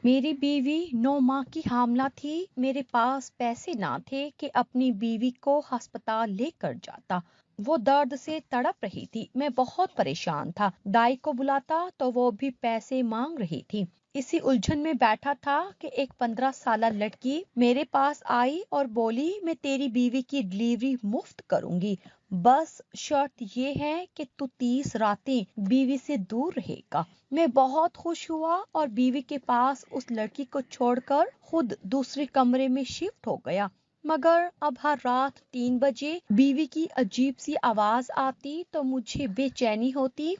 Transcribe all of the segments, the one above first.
میری بیوی 9 ماہ کی حاملہ تھی۔ میرے پاس پیسے نہ تھے کہ اپنی بیوی کو ہسپتال لے کر جاتا۔ وہ درد سے تڑپ رہی تھی۔ میں بہت پریشان تھا۔ دائی کو بلاتا تو وہ بھی پیسے مانگ رہی تھی۔ اسی الجھن میں بیٹھا تھا کہ ایک 15 سالہ لڑکی میرے پاس آئی اور بولی، میں تیری بیوی کی ڈلیوری مفت کروں گی، بس شرط یہ ہے کہ تو 30 راتیں بیوی سے دور رہے گا۔ میں بہت خوش ہوا اور بیوی کے پاس اس لڑکی کو چھوڑ کر خود دوسرے کمرے میں شفٹ ہو گیا۔ مگر اب ہر رات 3 بجے بیوی کی عجیب سی آواز آتی تو مجھے بے چینی ہوتی۔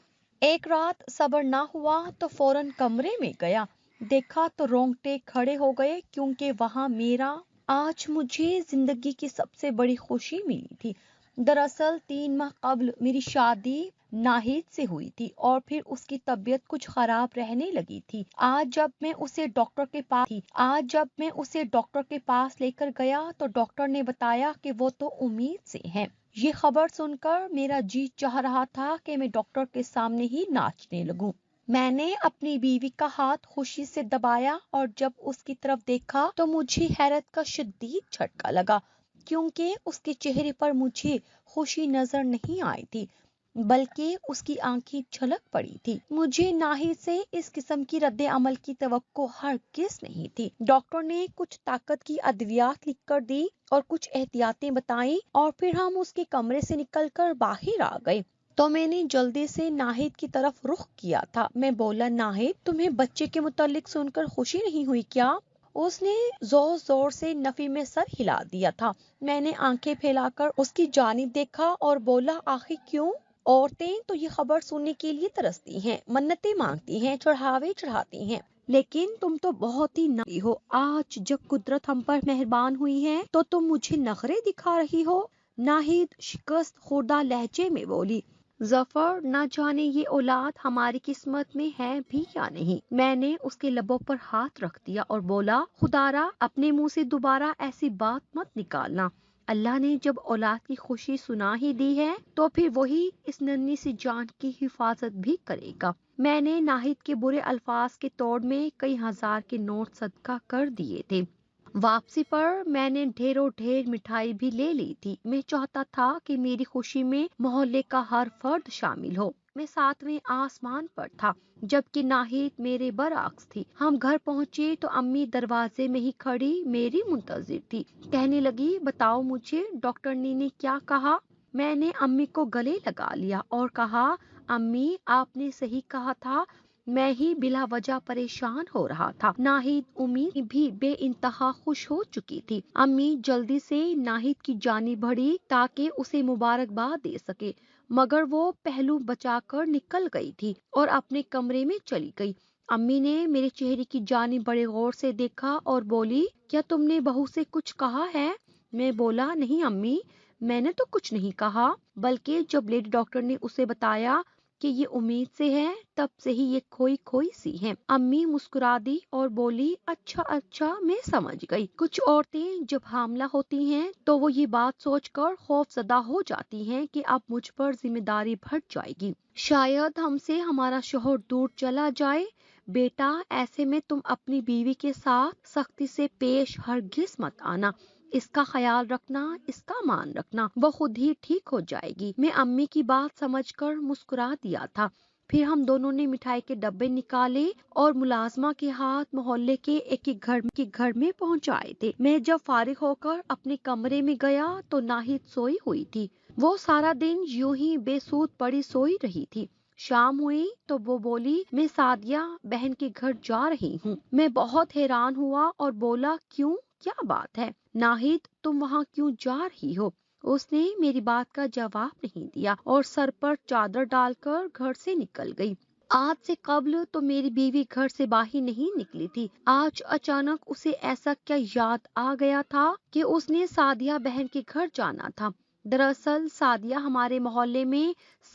ایک رات صبر نہ ہوا تو فوراً کمرے میں گیا۔ دیکھا تو رونگٹے کھڑے ہو گئے، کیونکہ وہاں میرا آج مجھے زندگی کی سب سے بڑی خوشی ملی تھی۔ دراصل 3 ماہ قبل میری شادی ناہید سے ہوئی تھی اور پھر اس کی طبیعت کچھ خراب رہنے لگی تھی۔ آج جب میں اسے ڈاکٹر کے پاس لے کر گیا تو ڈاکٹر نے بتایا کہ وہ تو امید سے ہیں۔ یہ خبر سن کر میرا جی چاہ رہا تھا کہ میں ڈاکٹر کے سامنے ہی ناچنے لگوں۔ میں نے اپنی بیوی کا ہاتھ خوشی سے دبایا اور جب اس کی طرف دیکھا تو مجھے حیرت کا شدید جھٹکا لگا، کیونکہ اس کے چہرے پر مجھے خوشی نظر نہیں آئی تھی، بلکہ اس کی آنکھیں جھلک پڑی تھی۔ مجھے ناہید سے اس قسم کی رد عمل کی توقع ہرگز نہیں تھی۔ ڈاکٹر نے کچھ طاقت کی ادویات لکھ کر دی اور کچھ احتیاطیں بتائیں اور پھر ہم اس کے کمرے سے نکل کر باہر آ گئے تو میں نے جلدی سے ناہید کی طرف رخ کیا تھا۔ میں بولا، ناہید، تمہیں بچے کے متعلق سن کر خوشی نہیں ہوئی کیا؟ اس نے زور زور سے نفی میں سر ہلا دیا تھا۔ میں نے آنکھیں پھیلا کر اس کی جانب دیکھا اور بولا، آخر کیوں؟ عورتیں تو یہ خبر سننے کے لیے ترستی ہیں، منتیں مانگتی ہیں، چڑھاوے چڑھاتی ہیں، لیکن تم تو بہت ہی نائی ہو۔ آج جب قدرت ہم پر مہربان ہوئی ہے تو تم مجھے نخرے دکھا رہی ہو۔ ناہید شکست خوردہ لہجے میں بولی، ظفر، نہ جانے یہ اولاد ہماری قسمت میں ہے بھی یا نہیں۔ میں نے اس کے لبوں پر ہاتھ رکھ دیا اور بولا، خدارا اپنے منہ سے دوبارہ ایسی بات مت نکالنا۔ اللہ نے جب اولاد کی خوشی سنا ہی دی ہے تو پھر وہی اس ننھی سی جان کی حفاظت بھی کرے گا۔ میں نے ناہید کے برے الفاظ کے توڑ میں کئی ہزار کے نوٹ صدقہ کر دیے تھے۔ واپسی پر میں نے ڈھیروں ڈھیر مٹھائی بھی لے لی تھی۔ میں چاہتا تھا کہ میری خوشی میں محلے کا ہر فرد شامل ہو۔ میں 7ویں آسمان پر تھا جبکہ ناہید میرے برعکس تھی۔ ہم گھر پہنچے تو امی دروازے میں ہی کھڑی میری منتظر تھی۔ کہنے لگی، بتاؤ مجھے ڈاکٹر نے کیا کہا؟ میں نے امی کو گلے لگا لیا اور کہا، امی، آپ نے صحیح کہا تھا، میں ہی بلا وجہ پریشان ہو رہا تھا۔ ناہید امید بھی بے انتہا خوش ہو چکی تھی۔ امی جلدی سے ناہید کی جانب بڑھی تاکہ اسے مبارکباد دے سکے، مگر وہ پہلو بچا کر نکل گئی تھی اور اپنے کمرے میں چلی گئی۔ امی نے میرے چہرے کی جانب بڑے غور سے دیکھا اور بولی، کیا تم نے بہو سے کچھ کہا ہے؟ میں بولا، نہیں امی، میں نے تو کچھ نہیں کہا، بلکہ جب لیڈی ڈاکٹر نے اسے بتایا کہ یہ امید سے ہے تب سے ہی یہ کھوئی کھوئی سی ہے۔ امی مسکرا دی اور بولی، اچھا میں سمجھ گئی۔ کچھ عورتیں جب حاملہ ہوتی ہیں تو وہ یہ بات سوچ کر خوف زدہ ہو جاتی ہیں کہ اب مجھ پر ذمہ داری بڑھ جائے گی، شاید ہم سے ہمارا شوہر دور چلا جائے۔ بیٹا، ایسے میں تم اپنی بیوی کے ساتھ سختی سے پیش ہرگز مت آنا، اس کا خیال رکھنا، اس کا مان رکھنا، وہ خود ہی ٹھیک ہو جائے گی۔ میں امی کی بات سمجھ کر مسکرا دیا تھا۔ پھر ہم دونوں نے مٹھائی کے ڈبے نکالے اور ملازمہ کے ہاتھ محلے کے ایک گھر میں پہنچائے تھے۔ میں جب فارغ ہو کر اپنے کمرے میں گیا تو ناہید سوئی ہوئی تھی۔ وہ سارا دن یوں ہی بے سود پڑی سوئی رہی تھی۔ شام ہوئی تو وہ بولی، میں سعدیہ بہن کے گھر جا رہی ہوں۔ میں بہت حیران ہوا اور بولا، کیوں، کیا بات ہے؟ ناہید، تم وہاں کیوں جا رہی ہو؟ اس نے میری بات کا جواب نہیں دیا اور سر پر چادر ڈال کر گھر سے نکل گئی۔ آج سے قبل تو میری بیوی گھر سے باہر نہیں نکلی تھی۔ آج اچانک اسے ایسا کیا یاد آ گیا تھا کہ اس نے سعدیہ بہن کے گھر جانا تھا؟ دراصل سعدیہ ہمارے محلے میں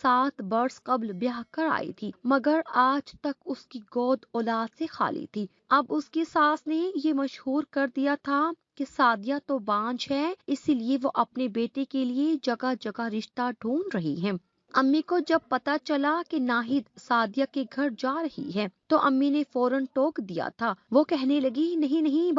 7 برس قبل بیاہ کر آئی تھی، مگر آج تک اس کی گود اولاد سے خالی تھی۔ اب اس کی ساس نے یہ مشہور کر دیا تھا کہ سعدیہ تو بانجھ ہے، اسی لیے وہ اپنے بیٹے کے لیے جگہ جگہ رشتہ ڈھونڈ رہی ہیں۔ امی کو جب پتا چلا کہ ناہید سعدیہ کے گھر جا رہی ہے تو امی نے فوراً ٹوک دیا تھا۔ وہ کہنے لگی نہیں نہیں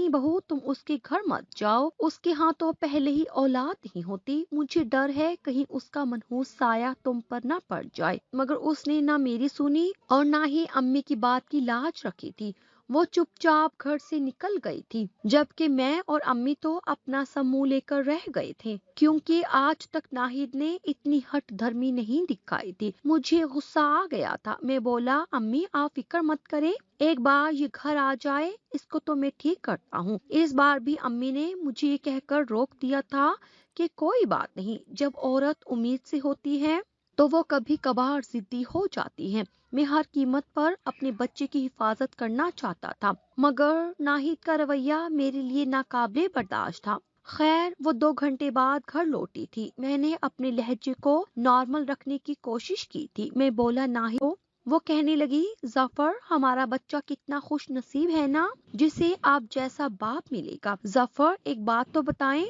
بہو تم اس کے گھر مت جاؤ، اس کے ہاں تو پہلے ہی اولاد نہیں ہوتی، مجھے ڈر ہے کہیں اس کا منحوس سایہ تم پر نہ پڑ جائے۔ مگر اس نے نہ میری سنی اور نہ ہی امی کی بات کی لاج رکھی تھی، وہ چپ چاپ گھر سے نکل گئی تھی، جبکہ میں اور امی تو اپنا سا منہ لے کر رہ گئے تھے، کیونکہ آج تک ناہید نے اتنی ہٹ دھرمی نہیں دکھائی تھی۔ مجھے غصہ آ گیا تھا، میں بولا امی آپ فکر مت کریں، ایک بار یہ گھر آ جائے اس کو تو میں ٹھیک کرتا ہوں۔ اس بار بھی امی نے مجھے یہ کہہ کر روک دیا تھا کہ کوئی بات نہیں، جب عورت امید سے ہوتی ہے تو وہ کبھی کبھار ضدی ہو جاتی ہے۔ میں ہر قیمت پر اپنے بچے کی حفاظت کرنا چاہتا تھا، مگر ناہید کا رویہ میرے لیے ناقابل برداشت تھا۔ خیر وہ 2 گھنٹے بعد گھر لوٹی تھی۔ میں نے اپنے لہجے کو نارمل رکھنے کی کوشش کی تھی۔ میں بولا ناہید کو، وہ کہنے لگی ظفر ہمارا بچہ کتنا خوش نصیب ہے نا، جسے آپ جیسا باپ ملے گا۔ ظفر ایک بات تو بتائیں،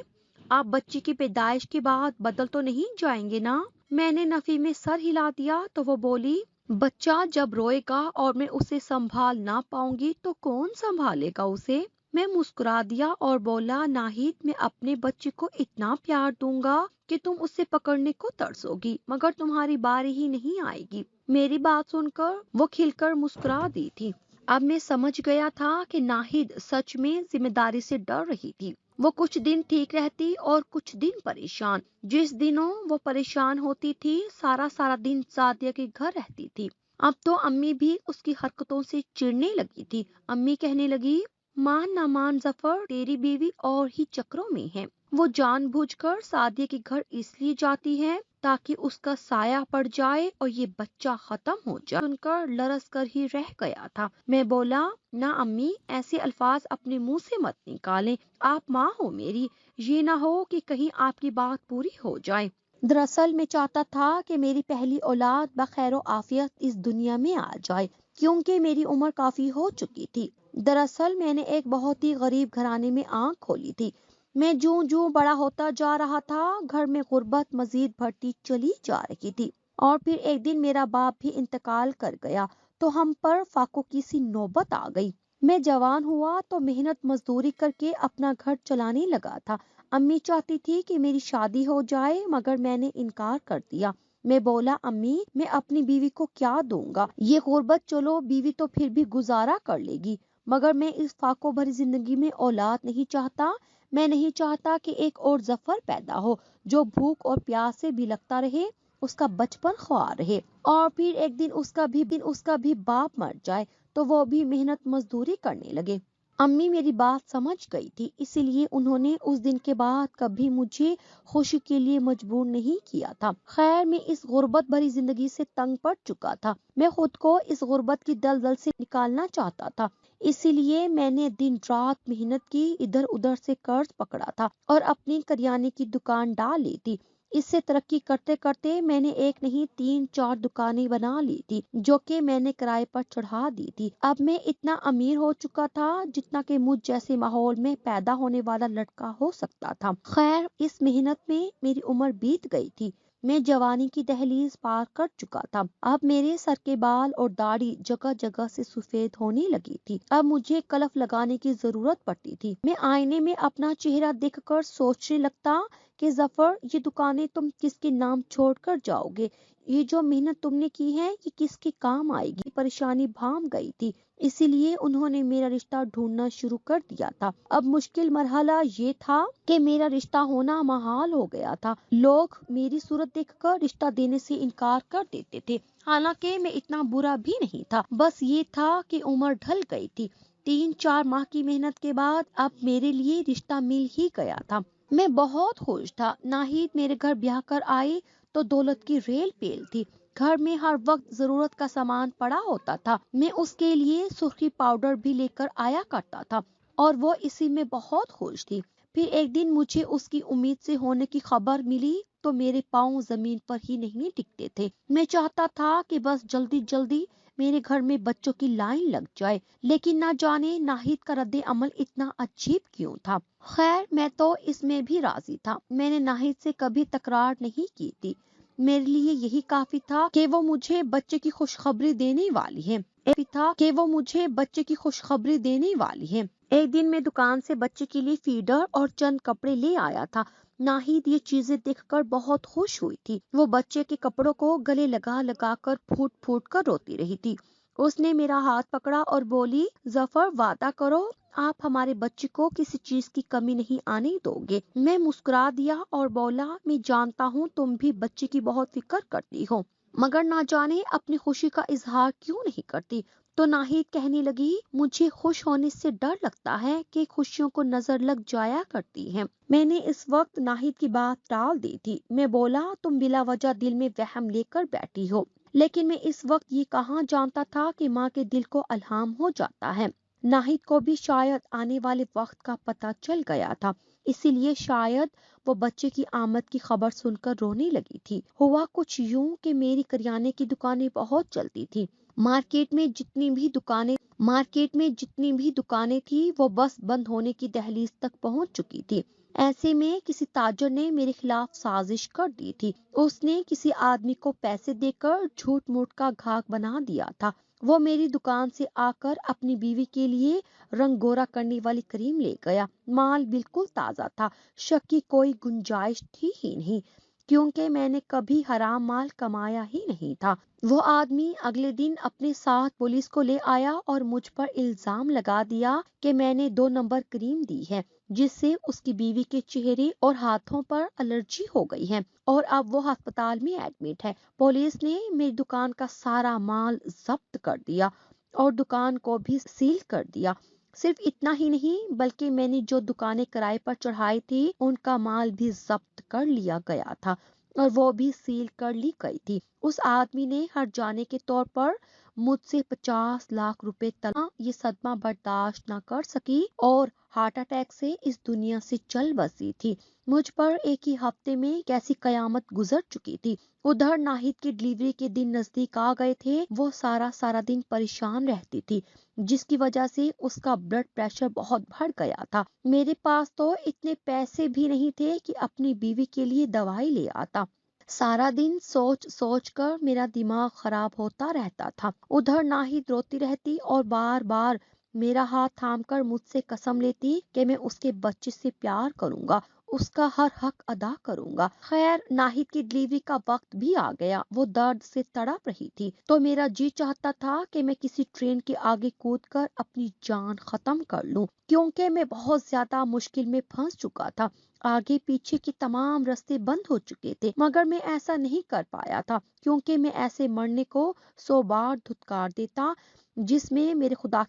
آپ بچے کی پیدائش کے بعد بدل تو نہیں جائیں گے نا؟ میں نے نفی میں سر ہلا دیا تو وہ بولی بچہ جب روئے گا اور میں اسے سنبھال نہ پاؤں گی تو کون سنبھالے گا اسے؟ میں مسکرا دیا اور بولا ناہید میں اپنے بچے کو اتنا پیار دوں گا کہ تم اسے پکڑنے کو ترسو گی، مگر تمہاری باری ہی نہیں آئے گی۔ میری بات سن کر وہ کھل کر مسکرا دی تھی۔ اب میں سمجھ گیا تھا کہ ناہید سچ میں ذمہ داری سے ڈر رہی تھی۔ وہ کچھ دن ٹھیک رہتی اور کچھ دن پریشان۔ جس دنوں وہ پریشان ہوتی تھی سارا دن سعدیہ کے گھر رہتی تھی۔ اب تو امی بھی اس کی حرکتوں سے چڑنے لگی تھی۔ امی کہنے لگی مان نہ مان ظفر تیری بیوی اور ہی چکروں میں ہے، وہ جان بوجھ کر سعدیہ کے گھر اس لیے جاتی ہے تاکہ اس کا سایہ پڑ جائے اور یہ بچہ ختم ہو جائے۔ سن کر لرز کر ہی رہ گیا تھا۔ میں بولا نہ امی ایسے الفاظ اپنے منہ سے مت نکالیں، آپ ماں ہو میری، یہ نہ ہو کہ کہیں آپ کی بات پوری ہو جائے۔ دراصل میں چاہتا تھا کہ میری پہلی اولاد بخیر و عافیت اس دنیا میں آ جائے، کیونکہ میری عمر کافی ہو چکی تھی۔ دراصل میں نے ایک بہت ہی غریب گھرانے میں آنکھ کھولی تھی۔ میں جوں بڑا ہوتا جا رہا تھا گھر میں غربت مزید بڑھتی چلی جا رہی تھی، اور پھر ایک دن میرا باپ بھی انتقال کر گیا تو ہم پر فاقوں کی سی نوبت آ گئی۔ میں جوان ہوا تو محنت مزدوری کر کے اپنا گھر چلانے لگا تھا۔ امی چاہتی تھی کہ میری شادی ہو جائے مگر میں نے انکار کر دیا۔ میں بولا امی میں اپنی بیوی کو کیا دوں گا، یہ غربت چلو بیوی تو پھر بھی گزارا کر لے گی، مگر میں اس فاقوں بھری زندگی میں اولاد نہیں چاہتا۔ میں نہیں چاہتا کہ ایک اور ظفر پیدا ہو جو بھوک اور پیاس سے بھی لگتا رہے، اس کا بچپن خوار رہے اور پھر ایک دن اس کا بھی باپ مر جائے تو وہ بھی محنت مزدوری کرنے لگے۔ امی میری بات سمجھ گئی تھی، اسی لیے انہوں نے اس دن کے بعد کبھی مجھے خوشی کے لیے مجبور نہیں کیا تھا۔ خیر میں اس غربت بھری زندگی سے تنگ پڑ چکا تھا۔ میں خود کو اس غربت کی دلدل سے نکالنا چاہتا تھا، اسی لیے میں نے دن رات محنت کی، ادھر ادھر سے قرض پکڑا تھا اور اپنی کریانے کی دکان ڈال لی تھی۔ اس سے ترقی کرتے کرتے میں نے ایک نہیں 3-4 دکانیں بنا لی تھی جو کہ میں نے کرائے پر چڑھا دی تھی۔ اب میں اتنا امیر ہو چکا تھا جتنا کہ مجھ جیسے ماحول میں پیدا ہونے والا لڑکا ہو سکتا تھا۔ خیر اس محنت میں میری عمر بیت گئی تھی، میں جوانی کی دہلیز پار کر چکا تھا۔ اب میرے سر کے بال اور داڑھی جگہ جگہ سے سفید ہونے لگی تھی۔ اب مجھے کلف لگانے کی ضرورت پڑتی تھی۔ میں آئینے میں اپنا چہرہ دیکھ کر سوچنے لگتا کہ ظفر یہ دکانیں تم کس کے نام چھوڑ کر جاؤ گے، یہ جو محنت تم نے کی ہے یہ کس کے کام آئے گی۔ پریشانی بھام گئی تھی، اسی لیے انہوں نے میرا رشتہ ڈھونڈنا شروع کر دیا تھا۔ اب مشکل مرحلہ یہ تھا کہ میرا رشتہ ہونا محال ہو گیا تھا۔ لوگ میری صورت دیکھ کر رشتہ دینے سے انکار کر دیتے تھے، حالانکہ میں اتنا برا بھی نہیں تھا، بس یہ تھا کہ عمر ڈھل گئی تھی۔ 3-4 ماہ کی محنت کے بعد اب میرے لیے رشتہ مل ہی گیا تھا۔ میں بہت خوش تھا۔ ناہید میرے گھر بیاہ کر آئی تو دولت کی ریل پیل تھی۔ گھر میں ہر وقت ضرورت کا سامان پڑا ہوتا تھا۔ میں اس کے لیے سرخی پاؤڈر بھی لے کر آیا کرتا تھا اور وہ اسی میں بہت خوش تھی۔ پھر ایک دن مجھے اس کی امید سے ہونے کی خبر ملی تو میرے پاؤں زمین پر ہی نہیں ٹکتے تھے۔ میں چاہتا تھا کہ بس جلدی جلدی میرے گھر میں بچوں کی لائن لگ جائے، لیکن نہ جانے ناہید کا رد عمل اتنا عجیب کیوں تھا۔ خیر میں تو اس میں بھی راضی تھا، میں نے ناہید سے کبھی تکرار نہیں کی تھی، میرے لیے یہی کافی تھا کہ وہ مجھے بچے کی خوشخبری دینے والی ہے۔ ایک دن میں دکان سے بچے کے لیے فیڈر اور چند کپڑے لے آیا تھا۔ ناہید یہ چیزیں دیکھ کر بہت خوش ہوئی تھی، وہ بچے کے کپڑوں کو گلے لگا لگا کر پھوٹ پھوٹ کر روتی رہی تھی۔ اس نے میرا ہاتھ پکڑا اور بولی، ظفر وعدہ کرو آپ ہمارے بچے کو کسی چیز کی کمی نہیں آنے دو گے۔ میں مسکرا دیا اور بولا، میں جانتا ہوں تم بھی بچے کی بہت فکر کرتی ہو، مگر نہ جانے اپنی خوشی کا اظہار کیوں نہیں کرتی۔ تو ناہید کہنے لگی، مجھے خوش ہونے سے ڈر لگتا ہے کہ خوشیوں کو نظر لگ جایا کرتی ہیں۔ میں نے اس وقت ناہید کی بات ٹال دی تھی۔ میں بولا، تم بلا وجہ دل میں وہم لے کر بیٹھی ہو، لیکن میں اس وقت یہ کہاں جانتا تھا کہ ماں کے دل کو الہام ہو جاتا ہے۔ ناہید کو بھی شاید آنے والے وقت کا پتہ چل گیا تھا، اسی لیے شاید وہ بچے کی آمد کی خبر سن کر رونے لگی تھی۔ ہوا کچھ یوں کہ میری کریانے کی دکانیں بہت چلتی تھی۔ مارکیٹ میں جتنی بھی دکانیں تھی وہ بس بند ہونے کی دہلیز تک پہنچ چکی تھی۔ ایسے میں کسی تاجر نے میرے خلاف سازش کر دی تھی۔ اس نے کسی آدمی کو پیسے دے کر جھوٹ موٹ کا گھاک بنا دیا تھا۔ وہ میری دکان سے آ کر اپنی بیوی کے لیے رنگ گورا کرنے والی کریم لے گیا۔ مال بالکل تازہ تھا، شک کی کوئی گنجائش تھی ہی نہیں، کیونکہ میں نے کبھی حرام مال کمایا ہی نہیں تھا۔ وہ آدمی اگلے دن اپنے ساتھ پولیس کو لے آیا اور مجھ پر الزام لگا دیا کہ میں نے 2 نمبر کریم دی ہے، جس سے اس کی بیوی کے چہرے اور ہاتھوں پر الرجی ہو گئی ہے، اور اب وہ ہسپتال میں ایڈمٹ ہے۔ پولیس نے میری دکان کا سارا مال ضبط کر دیا اور دکان کو بھی سیل کر دیا۔ صرف اتنا ہی نہیں بلکہ میں نے جو دکانیں کرائے پر چڑھائی تھی ان کا مال بھی ضبط کر لیا گیا تھا اور وہ بھی سیل کر لی گئی تھی۔ اس آدمی نے ہر جانے کے طور پر مجھ سے 50 لاکھ روپے طلب۔ یہ صدمہ برداشت نہ کر سکی اور ہارٹ اٹیک سے اس دنیا سے چل بسی تھی۔ مجھ پر ایک ہی ہفتے میں کیسی قیامت گزر چکی تھی۔ ادھر ناہید کی ڈلیوری کے دن نزدیک آ گئے تھے۔ وہ سارا دن پریشان رہتی تھی، جس کی وجہ سے اس کا بلڈ پریشر بہت بڑھ گیا تھا۔ میرے پاس تو اتنے پیسے بھی نہیں تھے کہ اپنی بیوی کے لیے دوائی لے آتا۔ سارا دن سوچ کر میرا دماغ خراب ہوتا رہتا تھا۔ ادھر ناہید روتی رہتی اور بار بار میرا ہاتھ تھام کر مجھ سے قسم لیتی کہ میں اس کے بچے سے پیار کروں گا، اس کا ہر حق ادا کروں گا۔ خیر ناہید کی ڈلیوری کا وقت بھی آ گیا۔ وہ درد سے تڑپ رہی تھی تو میرا جی چاہتا تھا کہ میں کسی ٹرین کے آگے کود کر اپنی جان ختم کر لوں، کیونکہ میں بہت زیادہ مشکل میں پھنس چکا تھا۔ آگے پیچھے کے تمام راستے بند ہو چکے تھے، مگر میں ایسا نہیں کر پایا تھا، کیونکہ میں ایسے مرنے کو 100 بار دھتکار دیتا جس میں میرے خدا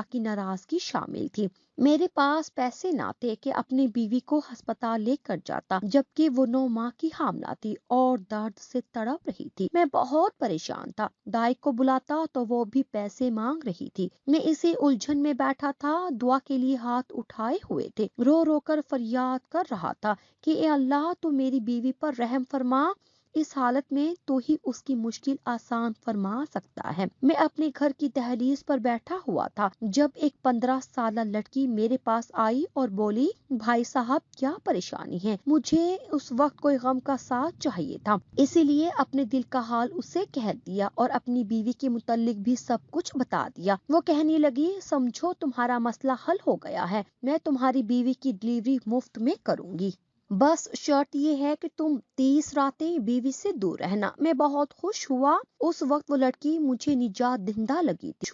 کی ناراضگی شامل تھی۔ میرے پاس پیسے نہ تھے کہ اپنی بیوی کو ہسپتال لے کر جاتا، جبکہ وہ 9 ماہ کی حاملہ تھی اور درد سے تڑپ رہی تھی۔ میں بہت پریشان تھا، دائی کو بلاتا تو وہ بھی پیسے مانگ رہی تھی۔ میں اسی الجھن میں بیٹھا تھا، دعا کے لیے ہاتھ اٹھائے ہوئے تھے، رو رو کر فریاد کر رہا تھا کہ اے اللہ تو میری بیوی پر رحم فرما، اس حالت میں تو ہی اس کی مشکل آسان فرما سکتا ہے۔ میں اپنے گھر کی دہلیز پر بیٹھا ہوا تھا جب ایک 15 سالہ لڑکی میرے پاس آئی اور بولی، بھائی صاحب کیا پریشانی ہے؟ مجھے اس وقت کوئی غم کا ساتھ چاہیے تھا، اسی لیے اپنے دل کا حال اسے کہہ دیا اور اپنی بیوی کے متعلق بھی سب کچھ بتا دیا۔ وہ کہنے لگی، سمجھو تمہارا مسئلہ حل ہو گیا ہے، میں تمہاری بیوی کی ڈلیوری مفت میں کروں گی، بس شرط یہ ہے کہ تم 30 راتیں بیوی سے دور رہنا۔ میں بہت خوش ہوا۔ اس وقت وہ لڑکی مجھے نجات دہندہ لگی تھی،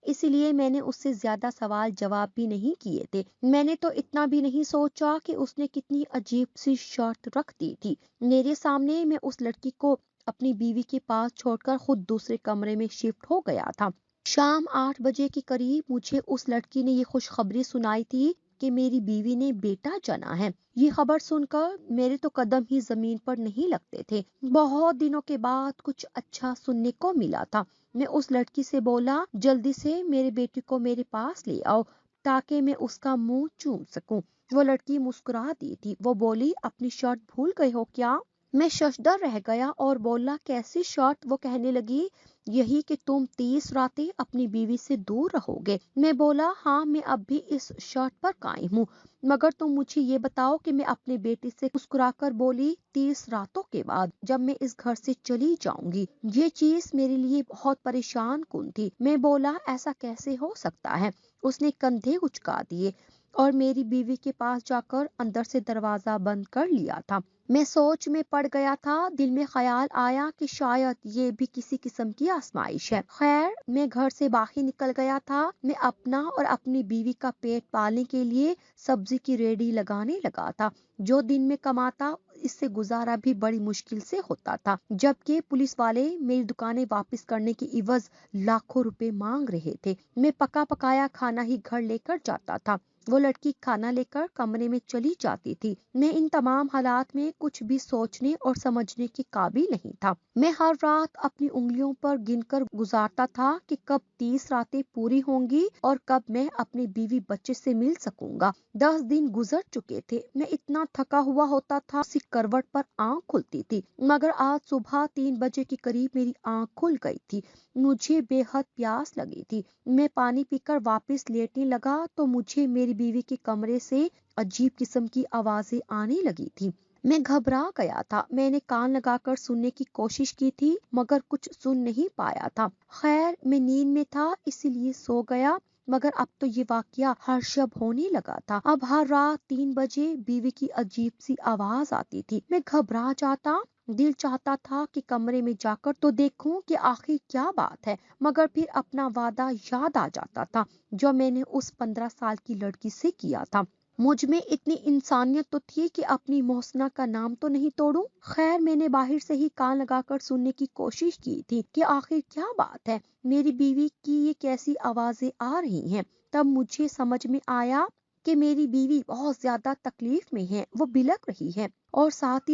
اسی لیے میں نے اس سے زیادہ سوال جواب بھی نہیں کیے تھے۔ میں نے تو اتنا بھی نہیں سوچا کہ اس نے کتنی عجیب سی شرط رکھ دی تھی میرے سامنے۔ میں اس لڑکی کو اپنی بیوی کے پاس چھوڑ کر خود دوسرے کمرے میں شفٹ ہو گیا تھا۔ شام 8 بجے کے قریب مجھے اس لڑکی نے یہ خوشخبری سنائی تھی کہ میری بیوی نے بیٹا جنا ہے۔ یہ خبر سن کر میرے تو قدم ہی زمین پر نہیں لگتے تھے۔ بہت دنوں کے بعد کچھ اچھا سننے کو ملا تھا۔ میں اس لڑکی سے بولا، جلدی سے میرے بیٹے کو میرے پاس لے آؤ تاکہ میں اس کا منہ چوم سکوں۔ وہ لڑکی مسکرا دی تھی۔ وہ بولی، اپنی شرط بھول گئے ہو کیا؟ میں ششدر رہ گیا اور بولا کیسی شرط؟ وہ کہنے لگی یہی کہ تم 30 راتیں اپنی بیوی سے دور رہو گے۔ میں بولا ہاں میں اب بھی اس شرط پر قائم ہوں، مگر تم مجھے یہ بتاؤ کہ میں اپنے بیٹے سے مسکرا کر بولی 30 راتوں کے بعد جب میں اس گھر سے چلی جاؤں گی۔ یہ چیز میرے لیے بہت پریشان کن تھی۔ میں بولا ایسا کیسے ہو سکتا ہے؟ اس نے کندھے اچکا دیے اور میری بیوی کے پاس جا کر اندر سے دروازہ بند کر لیا تھا۔ میں سوچ میں پڑ گیا تھا، دل میں خیال آیا کہ شاید یہ بھی کسی قسم کی آزمائش ہے۔ خیر میں گھر سے باہر نکل گیا تھا۔ میں اپنا اور اپنی بیوی کا پیٹ پالنے کے لیے سبزی کی ریڑھی لگانے لگا تھا۔ جو دن میں کماتا اس سے گزارا بھی بڑی مشکل سے ہوتا تھا، جبکہ پولیس والے میری دکانیں واپس کرنے کی عوض لاکھوں روپے مانگ رہے تھے۔ میں پکا پکایا کھانا ہی گھر لے کر جاتا تھا۔ وہ لڑکی کھانا لے کر کمرے میں چلی جاتی تھی۔ میں ان تمام حالات میں کچھ بھی سوچنے اور سمجھنے کے قابل نہیں تھا۔ میں ہر رات اپنی انگلیوں پر گن کر گزارتا تھا کہ کب 30 راتیں پوری ہوں گی اور کب میں اپنی بیوی بچے سے مل سکوں گا۔ 10 دن گزر چکے تھے۔ میں اتنا تھکا ہوا ہوتا تھا اسی کروٹ پر آنکھ کھلتی تھی، مگر آج صبح 3 بجے کے قریب میری آنکھ کھل گئی تھی۔ مجھے بے حد پیاس لگی تھی۔ میں پانی پی کر واپس لیٹنے لگا تو مجھے میری بیوی کے کمرے سے عجیب قسم کی آوازیں آنے لگی تھی۔ میں گھبرا گیا تھا۔ میں نے کان لگا کر سننے کی کوشش کی تھی مگر کچھ سن نہیں پایا تھا۔ خیر میں نیند میں تھا اسی لیے سو گیا، مگر اب تو یہ واقعہ ہر شب ہونے لگا تھا۔ اب ہر رات 3 بجے بیوی کی عجیب سی آواز آتی تھی۔ میں گھبرا جاتا، دل چاہتا تھا کہ کمرے میں جا کر تو دیکھوں کہ آخر کیا بات ہے، مگر پھر اپنا وعدہ یاد آ جاتا تھا جو میں نے اس 15 سال کی لڑکی سے کیا تھا۔ مجھ میں اتنی انسانیت تو تھی کہ اپنی محسنہ کا نام تو نہیں توڑوں۔ خیر میں نے باہر سے ہی کان لگا کر سننے کی کوشش کی تھی کہ آخر کیا بات ہے، میری بیوی کی یہ کیسی آوازیں آ رہی ہیں۔ تب مجھے سمجھ میں آیا کہ میری بیوی بہت زیادہ تکلیف میں ہے۔ وہ بلک رہی ہے اور ساتھ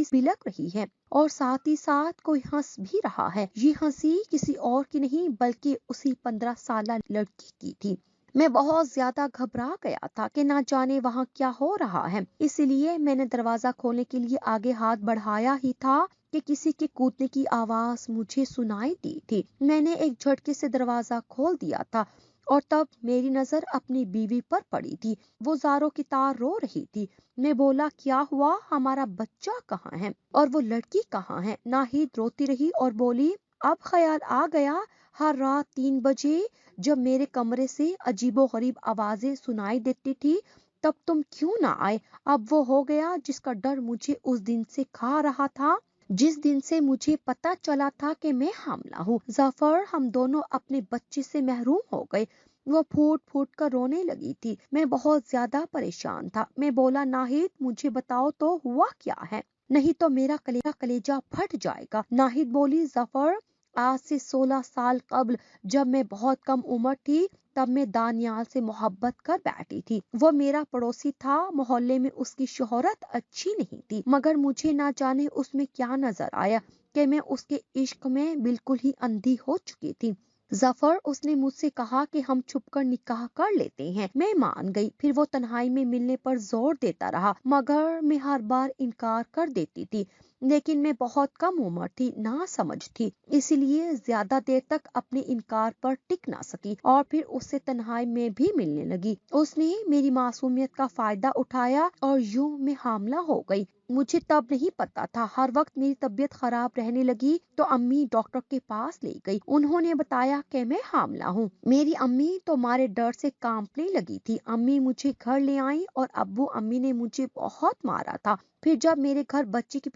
ہی ساتھ کوئی ہنس بھی رہا ہے۔ یہ ہنسی کسی اور کی نہیں بلکہ اسی 15 سالہ لڑکی کی تھی۔ میں بہت زیادہ گھبرا گیا تھا کہ نہ جانے وہاں کیا ہو رہا ہے، اس لیے میں نے دروازہ کھولنے کے لیے آگے ہاتھ بڑھایا ہی تھا کہ کسی کے کودنے کی آواز مجھے سنائی دی تھی۔ میں نے ایک جھٹکے سے دروازہ کھول دیا تھا اور تب میری نظر اپنی بیوی پر پڑی تھی۔ وہ زاروں کی طرح رو رہی تھی۔ میں بولا کیا ہوا، ہمارا بچہ کہاں ہے اور وہ لڑکی کہاں ہے؟ ناہید روتی رہی اور بولی اب خیال آ گیا، ہر رات 3 بجے جب میرے کمرے سے عجیب و غریب آوازیں سنائی دیتی تھی تب تم کیوں نہ آئے؟ اب وہ ہو گیا جس کا ڈر مجھے اس دن سے کھا رہا تھا، جس دن سے مجھے پتا چلا تھا کہ میں حاملہ ہوں۔ ظفر ہم دونوں اپنے بچے سے محروم ہو گئے۔ وہ پھوٹ پھوٹ کر رونے لگی تھی۔ میں بہت زیادہ پریشان تھا۔ میں بولا ناہید مجھے بتاؤ تو ہوا کیا ہے، نہیں تو میرا کلیجہ پھٹ جائے گا۔ ناہید بولی ظفر آج سے 16 سال قبل جب میں بہت کم عمر تھی تب میں دانیال سے محبت کر بیٹھی تھی۔ وہ میرا پڑوسی تھا، محلے میں اس کی شہرت اچھی نہیں تھی، مگر مجھے نہ جانے اس میں کیا نظر آیا کہ میں اس کے عشق میں بالکل ہی اندھی ہو چکی تھی۔ ظفر اس نے مجھ سے کہا کہ ہم چھپ کر نکاح کر لیتے ہیں۔ میں مان گئی۔ پھر وہ تنہائی میں ملنے پر زور دیتا رہا مگر میں ہر بار انکار کر دیتی تھی، لیکن میں بہت کم عمر تھی، نہ سمجھ تھی، اس لیے زیادہ دیر تک اپنے انکار پر ٹک نہ سکی اور پھر اس سے تنہائی میں بھی ملنے لگی۔ اس نے میری معصومیت کا فائدہ اٹھایا اور یوں میں حاملہ ہو گئی۔ مجھے تب نہیں پتا تھا۔ ہر وقت میری طبیعت خراب رہنے لگی تو امی ڈاکٹر کے پاس لے گئی۔ انہوں نے بتایا کہ میں حاملہ ہوں۔ میری امی تو مارے ڈر سے کانپنے لگی تھی۔ امی مجھے گھر لے آئیں اور ابو امی نے مجھے بہت مارا تھا۔ پھر جب میرے گھر بچے کی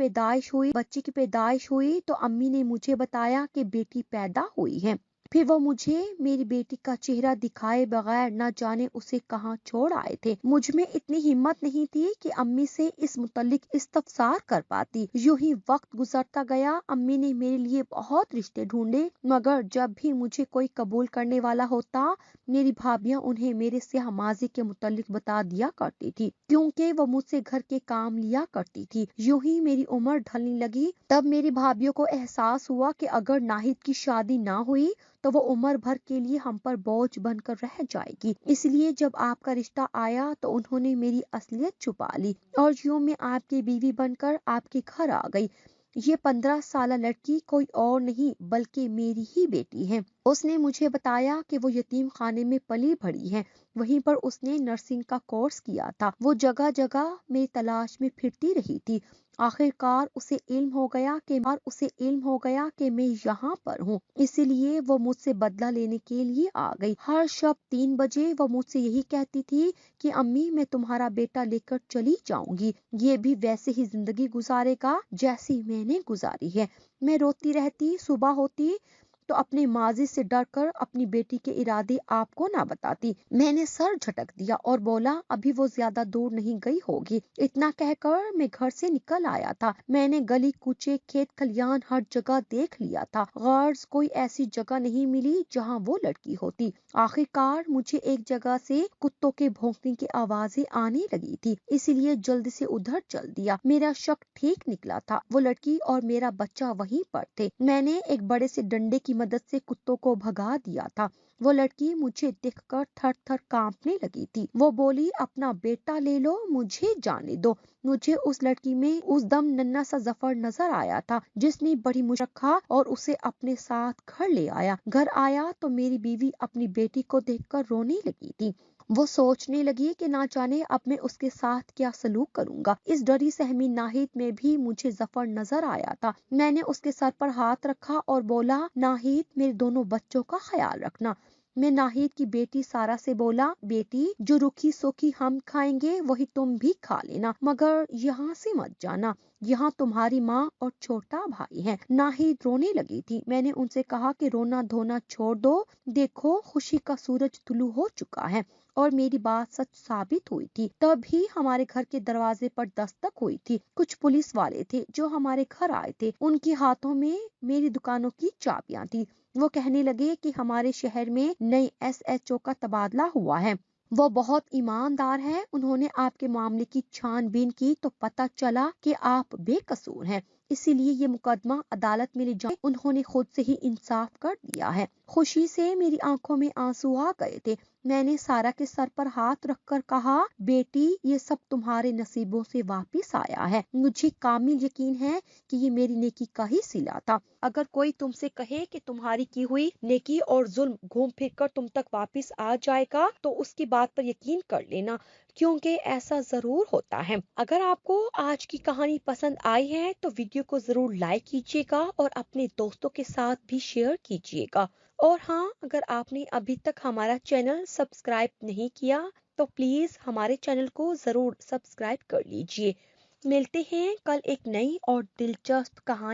پیدائش ہوئی تو امی نے مجھے بتایا کہ بیٹی پیدا ہوئی ہے۔ پھر وہ مجھے میری بیٹی کا چہرہ دکھائے بغیر نہ جانے اسے کہاں چھوڑ آئے تھے۔ مجھ میں اتنی ہمت نہیں تھی کہ امی سے اس متعلق استفسار کر پاتی۔ یوں ہی وقت گزرتا گیا۔ امی نے میرے لیے بہت رشتے ڈھونڈے مگر جب بھی مجھے کوئی قبول کرنے والا ہوتا میری بھابیاں انہیں میرے سیاہ ماضی کے متعلق بتا دیا کرتی تھی کیونکہ وہ مجھ سے گھر کے کام لیا کرتی تھی۔ یوں ہی میری عمر ڈھلنے لگی۔ تب میری بھابیوں کو احساس ہوا کہ اگر ناہید کی شادی نہ ہوئی تو وہ عمر بھر کے لیے ہم پر بوجھ بن کر رہ جائے گی، اس لیے جب آپ کا رشتہ آیا تو انہوں نے میری اصلیت چھپا لی اور یوں میں آپ کی بیوی بن کر آپ کے گھر آ گئی۔ یہ 15 سالہ لڑکی کوئی اور نہیں بلکہ میری ہی بیٹی ہے۔ اس نے مجھے بتایا کہ وہ یتیم خانے میں پلی بڑھی ہے، وہیں پر اس نے نرسنگ کا کورس کیا تھا۔ وہ جگہ جگہ میں تلاش میں پھرتی رہی تھی۔ آخرکار اسے علم ہو گیا کہ میں یہاں پر ہوں، اسی لیے وہ مجھ سے بدلہ لینے کے لیے آ گئی۔ ہر شب 3 بجے وہ مجھ سے یہی کہتی تھی کہ امی میں تمہارا بیٹا لے کر چلی جاؤں گی، یہ بھی ویسے ہی زندگی گزارے گا جیسی میں نے گزاری ہے۔ میں روتی رہتی، صبح ہوتی تو اپنے ماضی سے ڈر کر اپنی بیٹی کے ارادے آپ کو نہ بتاتی۔ میں نے سر جھٹک دیا اور بولا ابھی وہ زیادہ دور نہیں گئی ہوگی۔ اتنا کہہ کر میں گھر سے نکل آیا تھا۔ میں نے گلی کوچے کھیت کھلیان ہر جگہ دیکھ لیا تھا، غرض کوئی ایسی جگہ نہیں ملی جہاں وہ لڑکی ہوتی۔ آخرکار مجھے ایک جگہ سے کتوں کے بھونکنے کی آوازیں آنے لگی تھی، اسی لیے جلدی سے ادھر چل دیا۔ میرا شک ٹھیک نکلا تھا، وہ لڑکی اور میرا بچہ وہیں پر تھے۔ میں نے ایک بڑے سے ڈنڈے کی مدد سے کتوں کو بھگا دیا تھا۔ وہ لڑکی مجھے دیکھ کر تھر تھر کانپنے لگی تھی۔ وہ بولی اپنا بیٹا لے لو، مجھے جانے دو۔ مجھے اس لڑکی میں اس دم ننھا سا ظفر نظر آیا تھا جس نے بڑی مشکل رکھا اور اسے اپنے ساتھ گھر لے آیا۔ گھر آیا تو میری بیوی اپنی بیٹی کو دیکھ کر رونے لگی تھی۔ وہ سوچنے لگی کہ نہ جانے اب میں اس کے ساتھ کیا سلوک کروں گا۔ اس ڈری سہمی ناہید میں بھی مجھے ظفر نظر آیا تھا۔ میں نے اس کے سر پر ہاتھ رکھا اور بولا ناہید میرے دونوں بچوں کا خیال رکھنا۔ میں ناہید کی بیٹی سارا سے بولا بیٹی جو روکھی سوکھی ہم کھائیں گے وہی تم بھی کھا لینا، مگر یہاں سے مت جانا، یہاں تمہاری ماں اور چھوٹا بھائی ہے۔ ناہید رونے لگی تھی۔ میں نے ان سے کہا کہ رونا دھونا چھوڑ دو، دیکھو خوشی کا سورج طلوع ہو چکا ہے، اور میری بات سچ ثابت ہوئی تھی۔ تب ہی ہمارے گھر کے دروازے پر دستک ہوئی تھی۔ کچھ پولیس والے تھے جو ہمارے گھر آئے تھے، ان کے ہاتھوں میں میری دکانوں کی چابیاں تھی۔ وہ کہنے لگے کہ ہمارے شہر میں نئے SHO کا تبادلہ ہوا ہے، وہ بہت ایماندار ہے، انہوں نے آپ کے معاملے کی چھان بین کی تو پتہ چلا کہ آپ بے قصور ہیں، اسی لیے یہ مقدمہ عدالت میں لے جائے، انہوں نے خود سے ہی انصاف کر دیا ہے۔ خوشی سے میری آنکھوں میں آنسو آ گئے تھے۔ میں نے سارا کے سر پر ہاتھ رکھ کر کہا بیٹی یہ سب تمہارے نصیبوں سے واپس آیا ہے، مجھے کامل یقین ہے کہ یہ میری نیکی کا ہی صلہ تھا۔ اگر کوئی تم سے کہے کہ تمہاری کی ہوئی نیکی اور ظلم گھوم پھر کر تم تک واپس آ جائے گا تو اس کی بات پر یقین کر لینا، کیونکہ ایسا ضرور ہوتا ہے۔ اگر آپ کو آج کی کہانی پسند آئی ہے تو ویڈیو کو ضرور لائک کیجیے گا اور اپنے دوستوں کے ساتھ بھی شیئر کیجیے گا، اور ہاں اگر آپ نے ابھی تک ہمارا چینل سبسکرائب نہیں کیا تو پلیز ہمارے چینل کو ضرور سبسکرائب کر لیجیے۔ ملتے ہیں کل ایک نئی اور دلچسپ کہانی